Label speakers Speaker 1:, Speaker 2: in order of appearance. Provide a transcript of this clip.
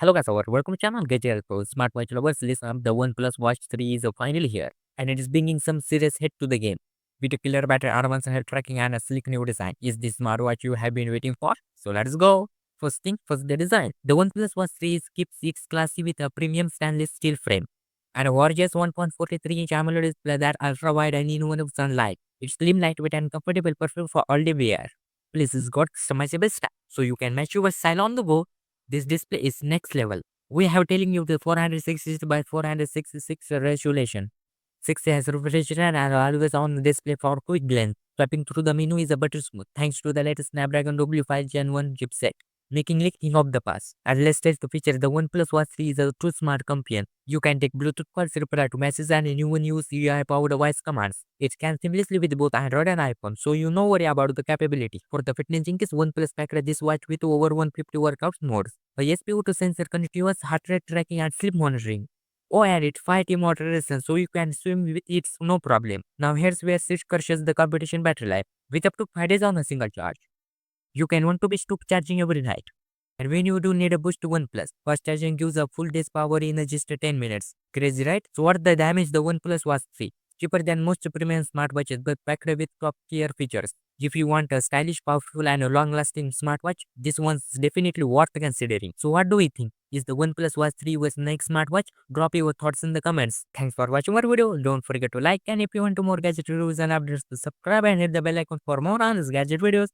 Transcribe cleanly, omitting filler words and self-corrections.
Speaker 1: Hello guys, welcome to channel Gadget. For smartwatch lovers, listen up. The OnePlus Watch 3 is finally here, and it is bringing some serious hit to the game. With a killer battery, advanced health tracking, and a sleek new design, is this smartwatch you have been waiting for? So let's go. First thing first, the design. The OnePlus Watch 3 keeps its classy with a premium stainless steel frame and a gorgeous 1.43-inch AMOLED display that ultra wide and in sunlight. It's slim, lightweight, and comfortable, perfect for all day wear. Plus, it's got customizable style, so you can match your style on the go. This display is next level. We have telling you the 460 by 466 resolution. 6 has refrigerator and always on display for quick glance. Swiping through the menu is a butter smooth thanks to the latest Snapdragon W5 Gen 1 chipset, making it king of the past. And let's test the feature. The OnePlus Watch 3 is a true smart companion. You can take Bluetooth calls, reply to messages, and even use UI-powered voice commands. It can seamlessly with both Android and iPhone, so you no worry about the capability. For the fitness jinkies, OnePlus packed this watch with over 150 workout modes, a SpO2 sensor, continuous heart rate tracking, and sleep monitoring. Oh, and it 5T motor resistance, so you can swim with it no problem. Now here's where it crushes the competition battery life, with up to 5 days on a single charge. You can want to be stop charging every night. And when you do need a boost to OnePlus, fast charging gives a full day's power in just 10 minutes. Crazy, right? So what the damage the OnePlus was free. Cheaper than most premium smartwatches, but packed with top tier features. If you want a stylish, powerful, and a long-lasting smartwatch, this one's definitely worth considering. So what do we think? Is the OnePlus Watch 3 was next smartwatch? Drop your thoughts in the comments. Thanks for watching our video. Don't forget to like, and if you want more gadget reviews and updates, to subscribe and hit the bell icon for more honest gadget videos.